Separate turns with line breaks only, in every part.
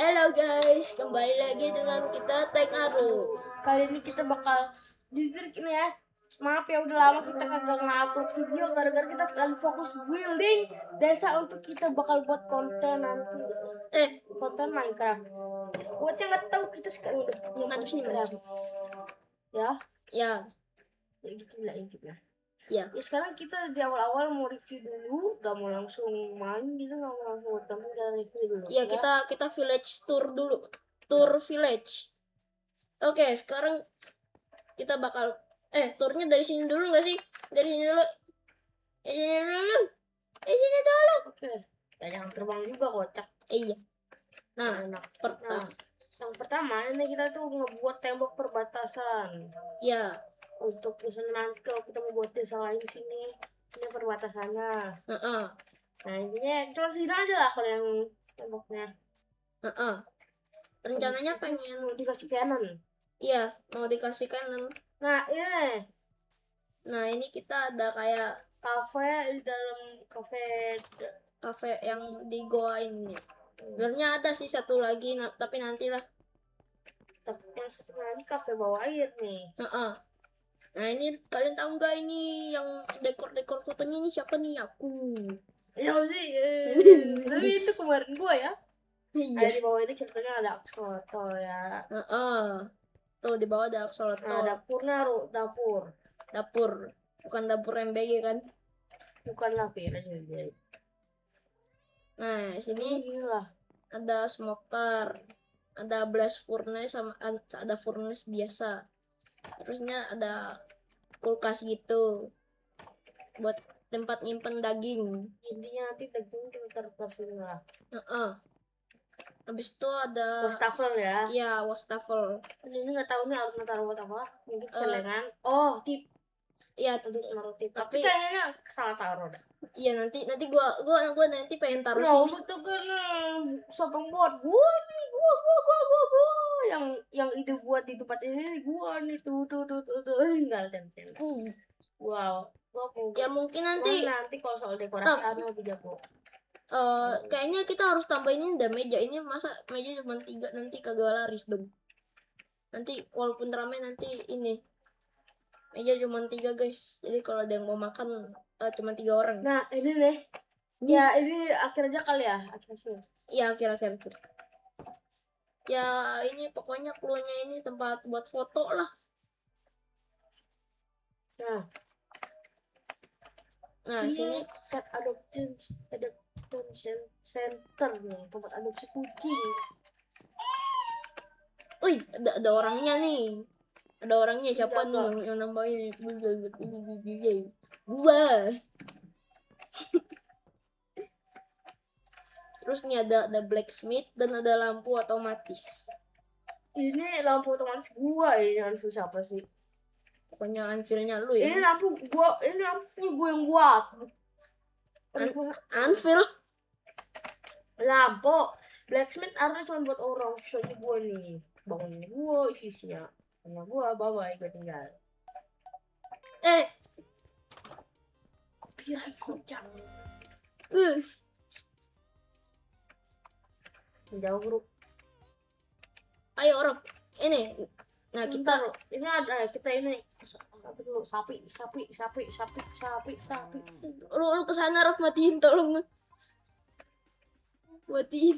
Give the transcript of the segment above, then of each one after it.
Halo guys, kembali lagi dengan kita Tank Aru.
Kali ini kita bakal jujur ini ya. Maaf ya udah lama kita kagak ngupload video gara-gara kita lagi fokus building desa untuk kita bakal buat konten nanti. Konten Minecraft. Buat yang nggak tahu kita sekarang udah punya Minecraft. Ya
Ya,
gitu lah intinya.
ya.
Sekarang kita di awal-awal mau review dulu, gak mau langsung main gitu, gak mau langsung buat konten, kita review dulu.
Ya, kita village tour dulu. Tour village. Oke, sekarang kita bakal turnya dari sini dulu nggak sih? Dari sini dulu. Sini dulu. Sini dulu.
Oke. Ya jangan terbang juga kocak.
Iya. Nah,
yang pertama ini kita tuh ngebuat tembok perbatasan.
Ya.
Untuk misalnya nanti kalau kita mau buat desa lain sini, ini perbatasannya. Nah intinya cuma sini aja lah kalau yang temboknya.
Rencananya pengen
mau dikasih kanan.
Iya, mau dikasih kanan.
Nah ini.
Nah ini kita ada kayak
kafe di dalam kafe
yang di goa ini. Sebenarnya ada sih satu lagi, tapi nantilah.
Tapi yang satu lagi kafe bawah air nih.
Nah ini kalian tahu nggak ini yang dekor fotonya ini siapa nih? Aku.
Ya sih. Tapi itu kemarin gua ya.
Iya.
Di bawah ini ceritanya ada akselerator ya.
Tuh di bawah ada akselerator.
Nah, dapurnya
dapur. Bukan dapur MBG kan?
Bukan lah aja.
Nah sini ada smoker, ada blast furnace, sama ada furnace biasa. Terusnya ada kulkas gitu buat tempat nyimpen daging.
Intinya nanti daging kita taruh lah.
Habis itu ada
wastafel ya.
Iya, wastafel.
Ini nggak tahu nih harus taruh buat apa. Mungkin celengan. Tip.
Iya,
taruh tip.
Tapi
kayaknya salah taruh dah.
Iya, nanti gua nanti pengen taruh
sini.
betul
kan siapa buat gua nih, gua yang ide buat di tempat ini gua nih tuh enggak tempel. Wow.
Ya mungkin nanti
kalau soal dekorasi lebih jago.
Kayaknya kita harus tambahin ini meja ini, masa meja cuma 3 nanti kagak laris dong. Nanti walaupun ramai nanti ini meja cuma 3 guys. Jadi kalau ada yang mau makan cuma 3 orang.
Nah ini nih. Ya ini akhir aja kali ya.
Iya akhir. Ya ini pokoknya cluenya ini tempat buat foto lah. Nah sini
pet adoption center nih, tempat adopsi kucing.
Wih, ada orangnya nih. Ada orangnya siapa nih yang nambahin? Gua. Terus nih ada blacksmith dan ada lampu otomatis.
Ini lampu otomatis gua ini anvil siapa sih?
Pokoknya anvilnya lu ya.
Ini lampu full gua yang buat.
Anvil
lampu blacksmith artinya cuma buat orang, soalnya gua nih bangunin gua isinya karena gua bye gua tinggal. Copyright kocak. Jauh bro.
Ayo orang ini. Nah kita
ini ada ini dulu sapi.
Lu kesana Raf, matiin tolong. Matiin.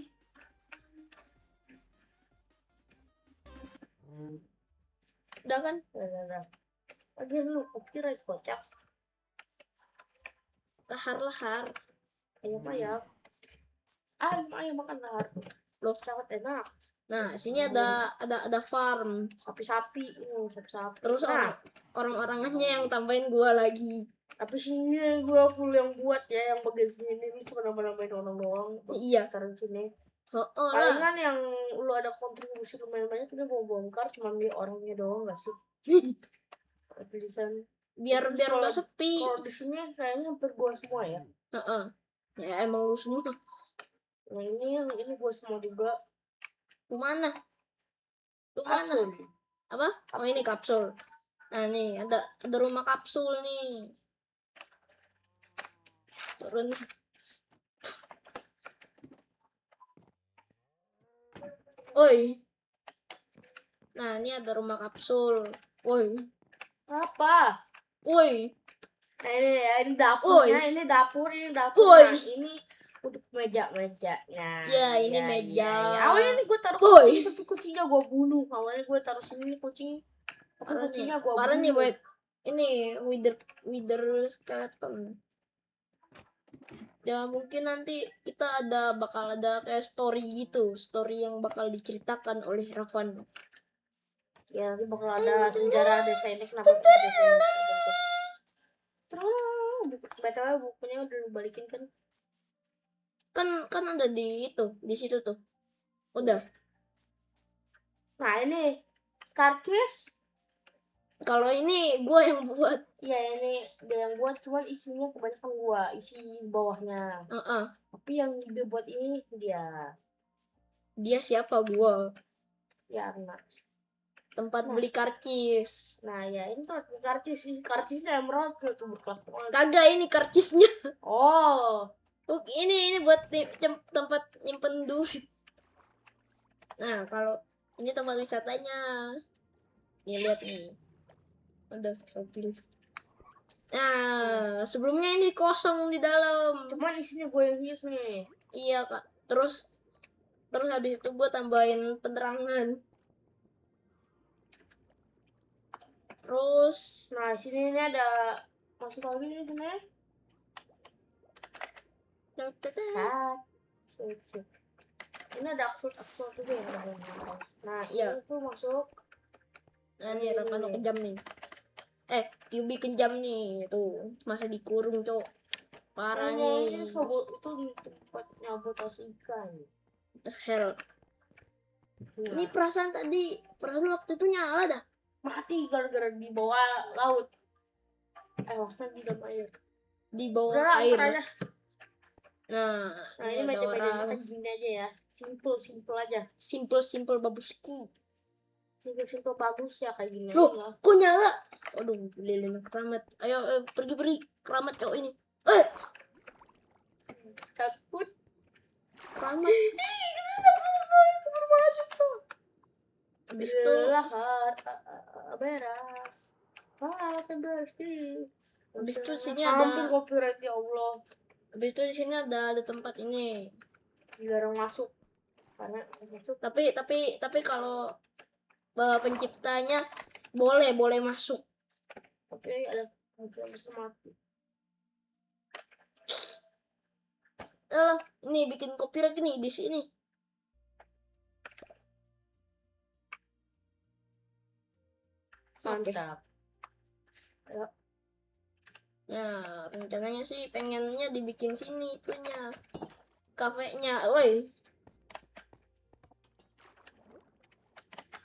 Udah kan?
Udah. Lagi lu copyright kocak.
Lahar.
Ayam makan lahar.
Loh,
sangat enak.
Nah, sini ada farm
sapi-sapi.
Terus orang-orangannya yang tambahin gua lagi.
Tapi sini gua full yang buat ya, yang bagian sini ini cuma nambahin orang doang.
Iya.
Taruh sini.
Palingan
yang lu ada kontribusi lumayan banyak, ini gua bongkar cuma di orangnya doang nggak sih? Tulisan.
Biar nggak sepi.
Kalau di sini kayaknya hampir gua semua ya.
Ya emang lu semua.
Nah ini gua semua juga.
Mana? Apa? Oh ini kapsul. Nah nih ada rumah kapsul nih. Turun. Oi. Nah, ini ada rumah kapsul. Woi.
Apa?
Woi.
Nah, ini dapurnya,
Oi.
ini dapur.
Woi.
Nah, ini untuk meja-meja. Nah,
Ya, ini
ya,
meja.
Awalnya nih gue taruh
Woi.
kucing, tapi kucingnya gue bunuh. Awalnya gue taruh sini kucing, tapi
Parah nih.
kucingnya gue
Parah nih,
bunuh.
wait. Ini wither skeleton. Ya mungkin nanti kita bakal ada kayak story gitu, story yang bakal diceritakan oleh Ravan.
Ya, nanti bakal ada sejarah desainnya kenapa desainnya terbentuk. Terus, btw bukunya udah lu balikin kan?
Kan ada di situ tuh. Udah.
Nah, ini karcis.
Kalau ini gue yang buat.
Ya, ini dia yang buat, cuman isinya kebanyakan gua, isi bawahnya. Tapi yang ide buat ini
Dia siapa gue?
ya anak.
Tempat beli karcis.
Nah, ya ini tuh karcisnya emerald tuh berkelap-kelap.
Kagak, ini karcisnya.
Oh,
Ini buat tempat nyimpen duit. Nah, kalau ini tempat wisatanya. Nih lihat nih. Udah, sopil. Nah, sebelumnya ini kosong di dalam.
cuman isinya gue yang hias nih.
Iya, Kak. Terus habis itu gue tambahin penerangan. Terus,
Nah, sini ini ada masuk lagi nih sini. Sat. Ini ada aksur juga ya. Nah,
iya.
ini tuh masuk.
Nah, nih Rapano kejam nih. QB kejam nih. Tuh, masa dikurung, Cok. Parah nih.
Ini itu tempatnya botas ikan.
The hell.
Nah,
Ini perasaan waktu itu nyala dah.
mati gara-gara di bawah laut. Maksudnya di dalam air.
Di bawah
Udah lah,
air.
aja.
Nah,
ini
ada
meja-meja
orang.
makan gini aja ya. Simple aja.
Simple babuski.
Simple bagus ya kayak gini.
Loh, kok nyala? Aduh, lilin keramat. Ayo, pergi keramat cowok ini.
Takut.
Keramat.
Keburu masuk tuh.
Habis itu
beres. Beres nih.
Habis itu sini
hampir
ada
copyright ya Allah.
Habis itu di sini ada tempat ini.
Dilarang masuk. Karena masuk.
Tapi kalau penciptanya boleh masuk.
Tapi ada bisa mati.
Ini bikin copyright nih di sini.
Mantap.
Okay. Nah, rencananya sih pengennya dibikin sini itunya. Kafenya, woi.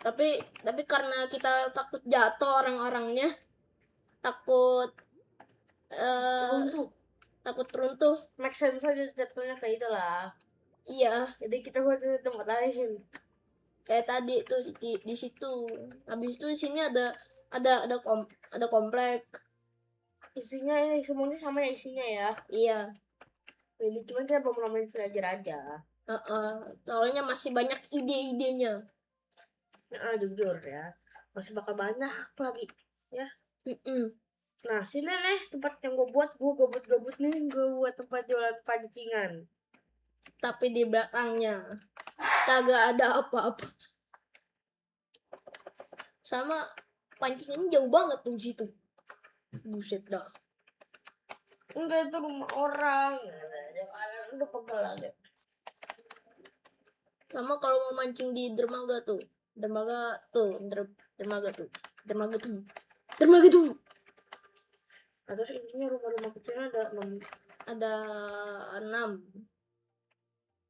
Tapi karena kita takut jatuh orang-orangnya, takut runtuh.
Make sense aja jatuhnya kayak itulah.
Iya.
Jadi kita buat di tempat lain.
Kayak tadi tuh di situ. Habis itu di sini ada komplek.
Isinya ini semuanya sama ya isinya ya.
Iya.
Jadi cuma kita belum namain villager aja.
Soalnya masih banyak ide-idenya.
Jujur ya, masih bakal banyak lagi ya. Nah, sini nih tempat yang gue buat gabut nih, gue buat tempat jualan pancingan.
Tapi di belakangnya kagak ada apa-apa. Sama pancingannya jauh banget tuh situ. Buset dah.
Enggak, itu rumah orang. Udah pegel aja.
Sama kalau mau mancing di dermaga tuh. Dermaga tuh.
Atau intinya rumah-rumah kecilnya ada 6.
Ada 6.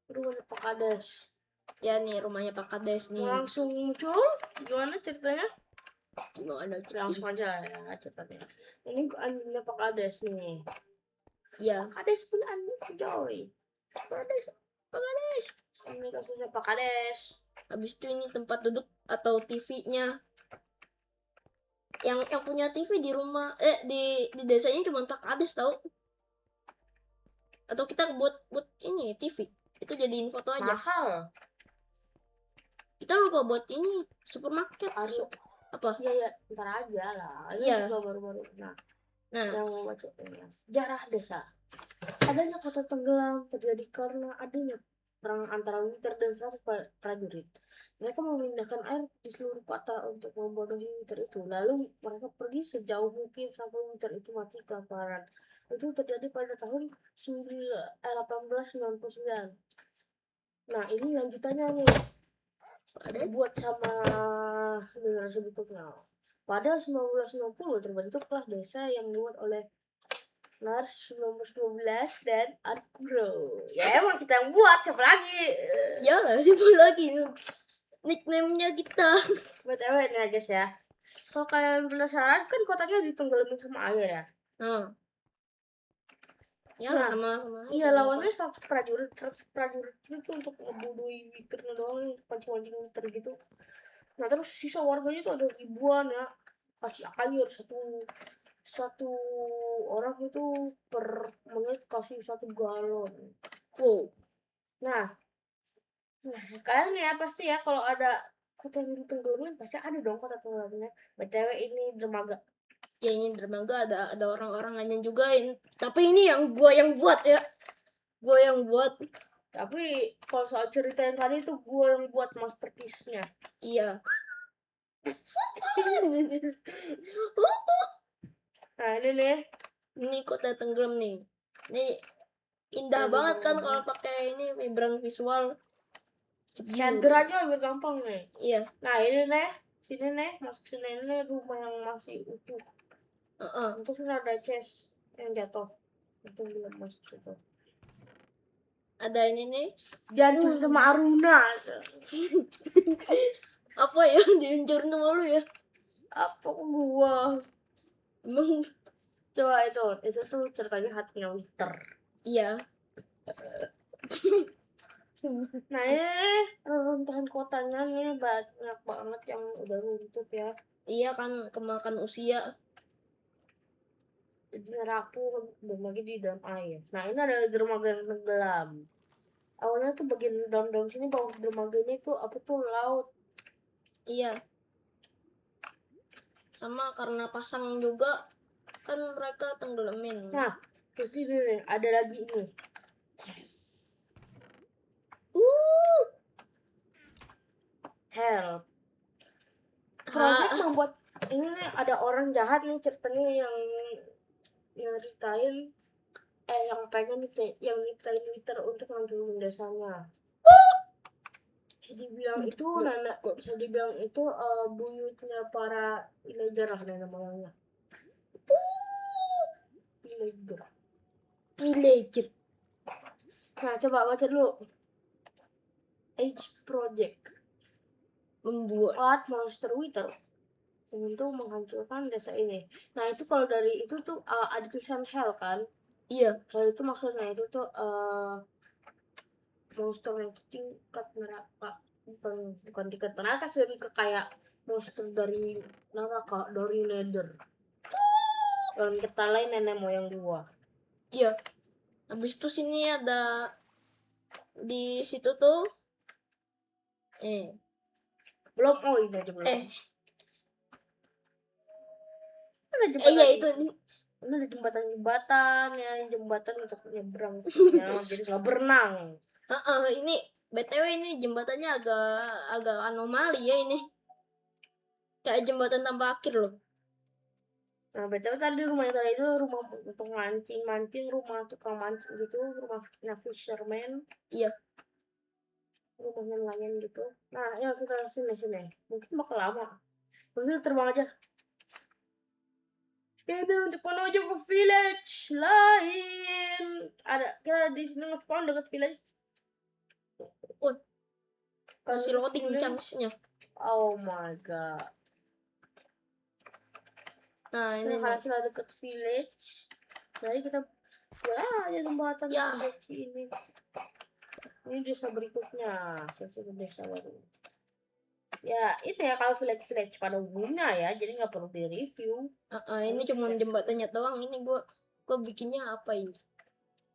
Rumahnya Pak Kades.
Ya nih rumahnya Pak Kades nih.
Langsung muncul. Gimana ceritanya? Langsung aja ya ceritanya. Ini anjingnya Pak Kades nih.
Iya.
Pak Kades pun anjing Joy. Pak Kades. Ini kasusnya Pak Kades.
Habis itu ini tempat duduk atau TV-nya. Yang punya TV di rumah di desanya cuma Pak Kades tahu. Atau kita buat ini TV. Itu jadiin foto aja.
Mahal.
kita lupa buat ini supermarket.
Aduh.
Apa?
Iya, ntar aja lah. Ini
Iya.
juga baru-baru. Nah,
Nah,
yang mau baca ini sejarah desa. Adanya kota tenggelam terjadi karena adanya perang antara Winter dan 100 prajurit. Mereka memindahkan air di seluruh kota untuk membodohi Winter itu. Lalu mereka pergi sejauh mungkin sampai Winter itu mati kelaparan. Itu terjadi pada tahun 1899. Nah, ini lanjutannya nih. Dibuat sama generasi berikutnya. Pada 1990 terbentuklah desa yang dibuat oleh Nars 1912 dan Arkuro. Ya emang kita yang buat, siapa lagi?
iyalah siapa lagi nickname-nya kita.
BTW nih guys ya. Kalau kalian penasaran kan kotanya ditenggelamin sama air ya.
Iyalah
Nah,
sama
iya lawannya 100 prajurit itu untuk ngebunuh Witternya doang, pancing-pancing Witter gitu. Nah terus sisa warganya tuh ada ribuan ya, kasih air satu orang itu per menit kasih 1 galon.
Wow.
Nah kalian ya pasti ya kalau ada kota yang ditenggelamin pasti ada dong kota tenggelamnya. BTW ini dermaga.
Ya ini dermaga ada orang-orangannya juga tapi ini yang gua yang buat ya. Gua yang buat.
Tapi kalau soal cerita yang tadi tuh gue yang buat masterpiece-nya.
Iya.
Nah ini nih.
Ini kota tenggelam nih. Ini indah banget kan kalau pakai ini vibrant visual.
Shader aja lebih gampang nih.
Iya.
Nah ini nih, sini nih, masuk sini nih rumah yang masih utuh. Itu sudah ada chest yang jatuh. Itu belum masuk situ.
Ada ini nih.
Dihancur sama Aruna.
Apa ya dihancur sama lu ya?
Apa gua?
Emang
Coba itu tuh ceritanya hatinya Winter.
iya.
Nah ini runtuhan kotanya nih banyak banget yang udah runtuh ya.
Iya kan kemakan usia.
Jadi rapuh belum lagi di dalam air. Nah ini ada dermaga yang tenggelam. Awalnya tuh bagian dalam sini bawah dermaga ini tuh apa tuh laut.
Iya. Sama karena pasang juga kan mereka tenggelamin.
Nah terus ini nih, ada lagi ini. Yes. Help. Project membuat ini nih ada orang jahat nih ceritanya yang ceritain yang pengen yang nyiptain Twitter untuk ngancurin desanya. Bisa dibilang itu bisa dibilang itu buyutnya para villager lah nenek moyangnya. Villager. Nah coba baca dulu. Age Project membuat monster Wither untuk menghancurkan desa ini. Nah itu kalau dari itu tuh ada tulisan hell kan? Iya. Hell itu maksudnya itu tuh monster yang tingkat neraka, bukan tingkat neraka sih, lebih ke kayak monster dari neraka, dari nether. Dan kita lain nenek moyang gua. Iya.
Habis itu sini ada di situ tuh
belum ini aja belum. Ada jembatan.
Iya itu
ini ada jembatan ya, jembatan untuk nyebrang ya, jadi nggak berenang.
Ini BTW ini jembatannya agak anomali ya ini. Kayak jembatan tanpa akhir loh.
Nah, BTW tadi rumah yang tadi itu rumah untuk mancing, rumah tukang mancing gitu, rumahnya fisherman. Iya. Rumahnya nelayan gitu. Nah, ya kita sini. Mungkin bakal lama. Maksudnya terbang aja. Ini untuk menuju ke village lain. Kita di sini nge-spawn dekat village.
Masih loading chance-nya.
Oh my god.
Nah ini
karena kita dekat village, jadi kita aja jembatan village ini. Ini desa berikutnya, desa baru. Ya itu ya kalau village pada umumnya ya, jadi nggak perlu di review.
Ini cuma jembatannya doang. Ini gua bikinnya apa ini?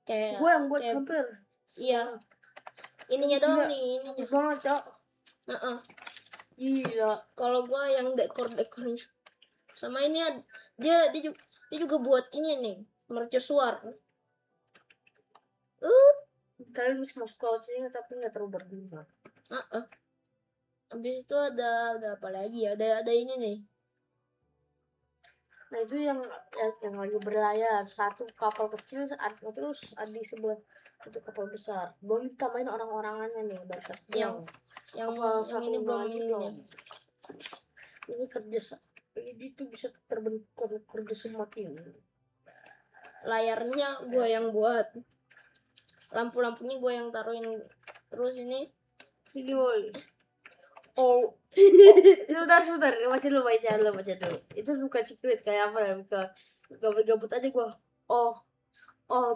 Kayak
gue yang buat hampir.
Iya. Ininya doang nih, ininya.
Banget, Cok. Gila.
Kalau gua yang dekornya. Sama ini dia juga buat ini nih, mercusuar.
Kalian bisa masuk laut sini tapi nggak terlalu berguna.
Habis itu ada apa lagi ya? Ada ini nih.
Nah itu yang lagi berlayar, satu kapal kecil terus ada di sebelah satu kapal besar. Belum ditambahin orang-orangannya nih, bangsat.
Yang
Satu
ini belum
lagi
ini
dong.
nih.
Ini ini tuh bisa terbentuk kerja sama tim.
Layarnya gue yang buat, lampu-lampunya gue yang taruhin. Terus ini
woi. Sebentar, baca dulu. Itu bukan secret kayak apa ya? Gabut aja gua.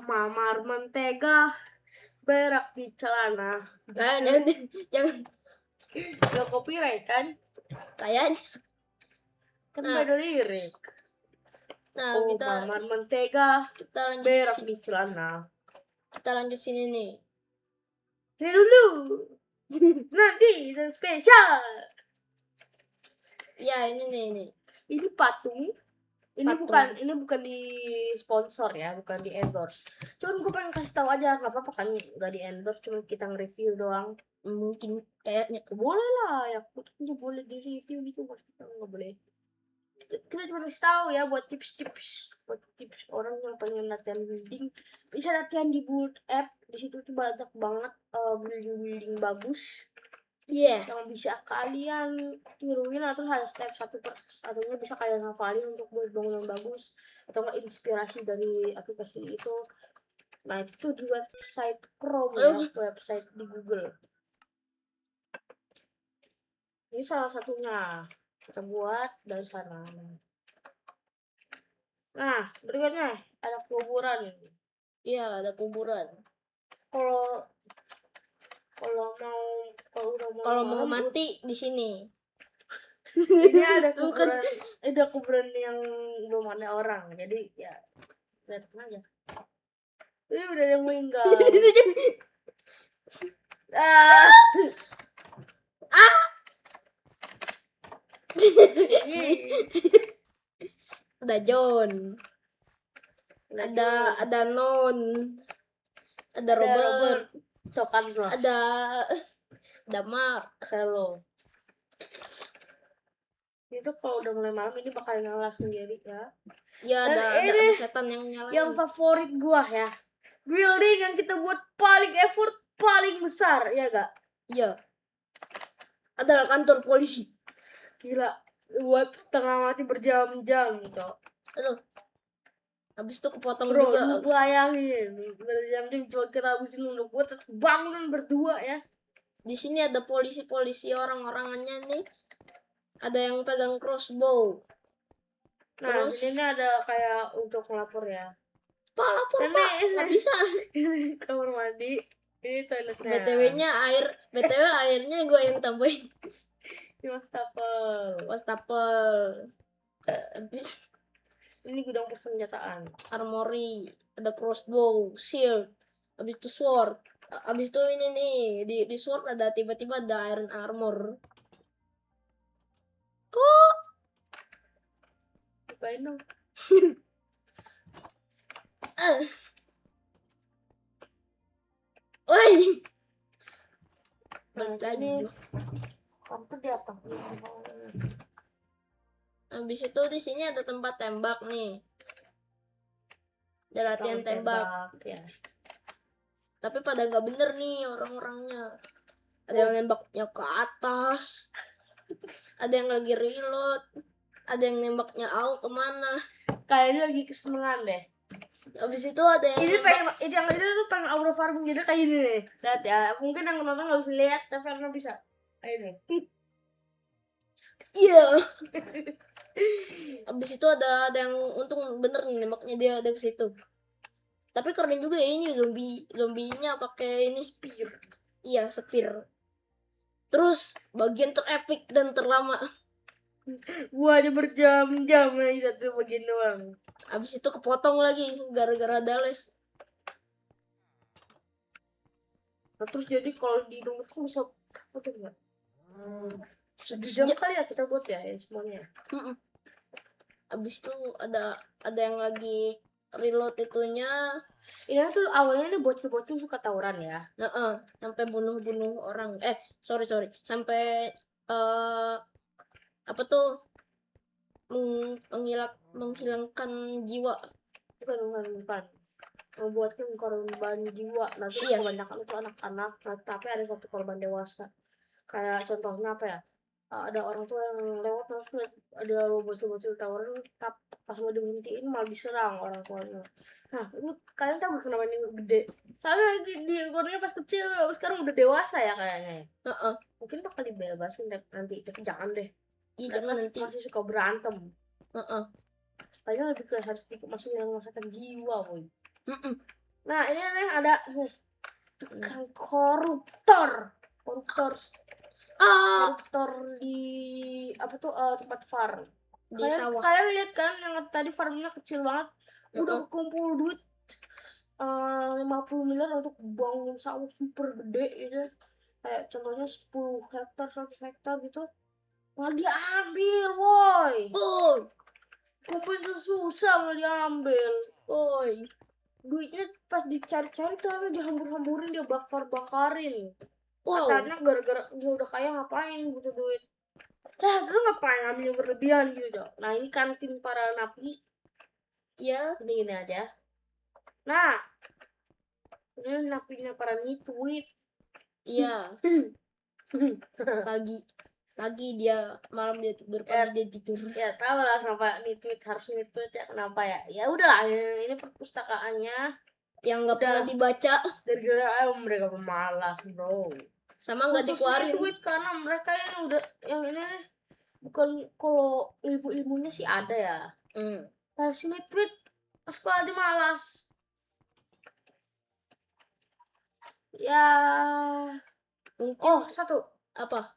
Mamar mentega berak di celana.
jangan
Gak copyright kan?
kayaknya.
Kan
Nah.
beda lirik.
Nah,
mamar mentega
kita lanjut
berak di celana.
Kita lanjut sini nih.
Ini dulu. Nanti dan spesial.
Ya, ini nih.
Ini patung. Ini bukan di sponsor ya, bukan di endorse. Cuman gue pengen kasih tahu aja, nggak apa-apa kan nggak di endorse, cuma kita nge-review doang.
Mungkin kayaknya
boleh lah ya, aku boleh di review gitu, mas kita nggak boleh. Kita cuma kasih tahu ya buat tips orang yang pengen latihan building, bisa latihan di Build app. Di situ tuh banyak banget building bagus. Yang bisa kalian tiruin, terus ada step satu satunya bisa kalian hafalin untuk buat bangunan bagus atau nggak inspirasi dari aplikasi itu. Nah itu di website Chrome ya, website di Google. Ini salah satunya kita buat dari sana. Nah berikutnya ada kuburan. Iya, ada kuburan. Kalau mau
mati di sini.
Ini ada kuburan yang belum ada orang, jadi ya lihat aja. Ini udah ada yang meninggal.
Ada John, ada Non, ada Robert, ada Mark,
Selo. Itu kalau udah mulai malam ini bakal nyala sendiri ya.
Ya, ada setan yang nyalain.
Yang favorit gua ya, building yang kita buat paling effort paling besar, ya gak?
Iya. Adalah kantor polisi.
Gila, buat setengah mati berjam-jam gitu.
Aduh. Habis itu kepotong
Bro,
juga.
lu bayangin berjam-jam coba kita habisin untuk buat bangunan berdua ya.
Di sini ada polisi orang-orangannya nih. Ada yang pegang crossbow.
Nah, ini ada kayak untuk ngelapor ya.
Pak, lapor Pak. Nggak bisa.
Ini kamar mandi. Ini toiletnya.
BTW airnya gue yang tambahin.
Ini wastafel.
Habis
ini gudang persenjataan.
Armory, ada crossbow, shield. Habis itu sword. Habis itu ini nih, di sword ada tiba-tiba ada iron armor.
Apain dong?
Woi.
Balik lagi. Kamu di atas.
Habis itu di sini ada tempat tembak nih. Ada latihan tembak.
Ya.
Tapi pada nggak bener nih orang-orangnya. Ada yang nembaknya ke atas. Ada yang lagi reload. Ada yang nembaknya out kemana.
Kayaknya lagi kesenangan deh.
Habis itu ada yang
itu pengen aura farming, jadi kayak gini nih. Lihat ya, mungkin yang nonton nggak bisa lihat, tapi karena bisa. Kayak ini.
Iya. Habis itu ada yang untung bener nih nembaknya dia ada ke situ. Tapi keren juga ya ini zombinya pakai ini spear. Iya, spear. Terus bagian terepik dan terlama.
Gua aja berjam-jam ya satu bagian doang.
Habis itu kepotong lagi gara-gara Dales.
Nah, terus jadi kalau di rumah bisa foto nggak? 1 jam kali ya kita buat ya ini semuanya.
Mm-mm. Abis itu ada yang lagi reload itunya.
Ini tuh awalnya nih bocil-bocil suka tawuran ya.
Sampai bunuh orang. Sorry. Sampai apa tuh menghilangkan jiwa.
Bukan. Membuatkan korban jiwa. Nanti
Iya.
kebanyakan itu anak-anak, tapi ada satu korban dewasa. Kayak contohnya apa ya? Ada orang tua yang lewat terus lihat ada bocil-bocil tawuran, pas mau dihentiin malah diserang orang tuanya. Nah, ini kalian tahu kenapa ini gede? Soalnya di ekornya pas kecil, sekarang udah dewasa ya kayaknya. Mungkin bakal dibebasin nanti, tapi jangan deh.
Iya,
Mereka
nanti
masih suka berantem. Kayaknya lebih ke harus masih yang merasakan jiwa, boy. Nah, ini ada tukang koruptor di apa tuh tempat farm.
di sawah.
Kalian lihat kan yang tadi farmnya kecil banget, udah kumpul duit 50 miliar untuk bangun sawah super gede gitu. Kayak contohnya 10 hektar 100 hektar gitu, malah diambil, woi. Kumpulin susah malah diambil, woi. Duitnya pas dicari-cari ternyata dihambur-hamburin, dia bakarin. Katanya gara-gara dia udah kaya ngapain butuh duit. Terus ngapain ambil yang berlebihan gitu. Nah, ini kantin para napi. Ya, gini aja. Nah, ini napinya para nitwit. Iya.
Pagi dia, malam dia tidur, pagi dia tidur.
Ya tahu lah kenapa nitwit harus nitwit ya, kenapa ya. Ya udahlah, ini perpustakaannya
yang nggak pernah dibaca
gara-gara mereka pemalas, bro.
Sama nggak dikeluarin
tweet karena mereka yang udah yang ini bukan, kalau ilmunya sih ada ya. Nah, sini tweet sekolah aja malas. Ya mungkin satu
apa?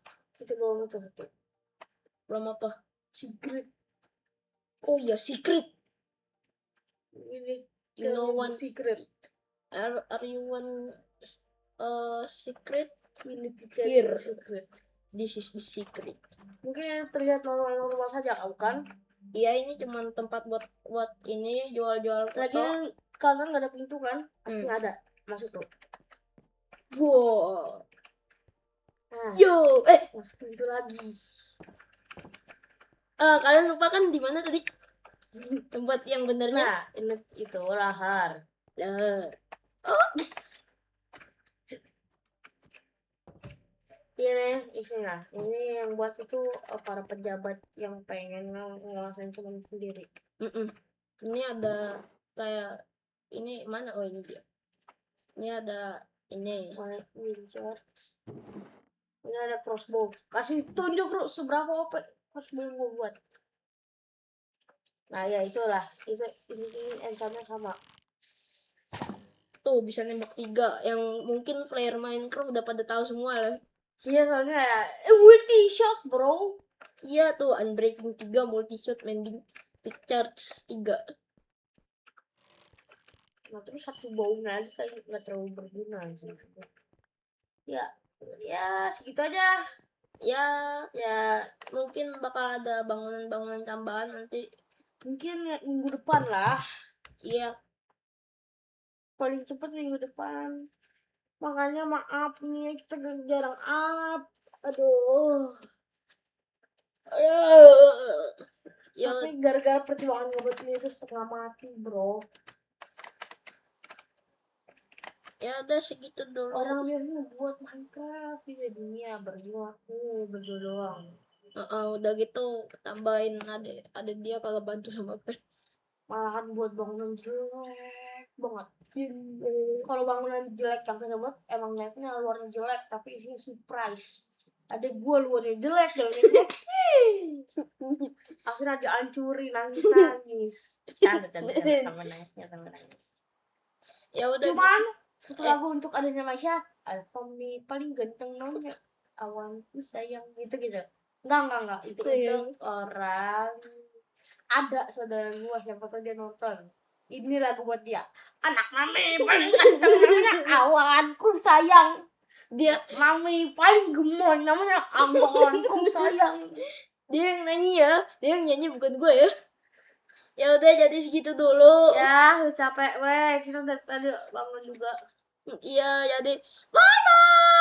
Belum apa? Secret.
Ya secret.
Ini
you know one
secret.
Are you one secret?
We need to tell you secret.
This is the secret.
Mungkin yang terlihat normal saja, kan?
Iya, ini cuma tempat buat ini jual-jual foto.
Lagi kalian nggak ada pintu kan? Pasti nggak ada. Masuk tuh.
Wow.
Nah, masuk pintu lagi.
Kalian lupa kan di mana tadi? Tempat yang benernya?
Nah, ini itu lahar. Ini isinya. Ini yang buat itu para pejabat yang pengen ngelasain cuma sendiri.
Ini ada kayak ini mana? Ini dia. Ini ada ini.
Ini ada crossbow. Kasih tunjuk seberapa OP crossbow yang gue buat. Nah ya itulah. Ini enchantnya sama.
Tuh bisa nembak 3. Yang mungkin player Minecraft udah pada tahu semua lah.
Iya, soalnya ya multi shot, bro.
Iya tuh, unbreaking 3, multi shot, mending quick charge 3.
Nah, terus satu baunya aja kayak nggak terlalu berguna sih. Ya segitu aja. Ya
mungkin bakal ada bangunan-bangunan tambahan nanti.
Mungkin ya, minggu depan lah.
Iya.
Paling cepat minggu depan. Makanya maaf nih, kita jarang up. Aduh. Ya, tapi gara-gara perjuangan ngebuat ini itu setengah mati, bro.
Ya udah segitu dulu.
Orang biasanya buat Minecraft di dunia berdua doang.
Udah gitu tambahin ada dia kagak bantu sama gue.
Malahan buat bangunan jelek banget. Kalau bangunan jelek yang kita buat emang liatnya luarnya jelek tapi isinya surprise. Ada gue luarnya jelek, dalamnya jelek. Akhirnya dihancurin, nangis. Canda sama nangis.
Ya udah.
Cuman satu lagu untuk adanya Maisha, Alfami paling ganteng namanya awanku sayang gitu. Enggak. Itu orang ada saudara gua, siapa tahu dia nonton. Ini lagu buat dia. Anak mame paling ganteng namanya awanku sayang.
dia
Mami paling gemoy namanya Abang Kong sayang.
dia yang nyanyi bukan gue ya. Ya udah, jadi segitu dulu.
Ya capek weh, kita dari tadi bangun juga.
Iya, jadi bye bye.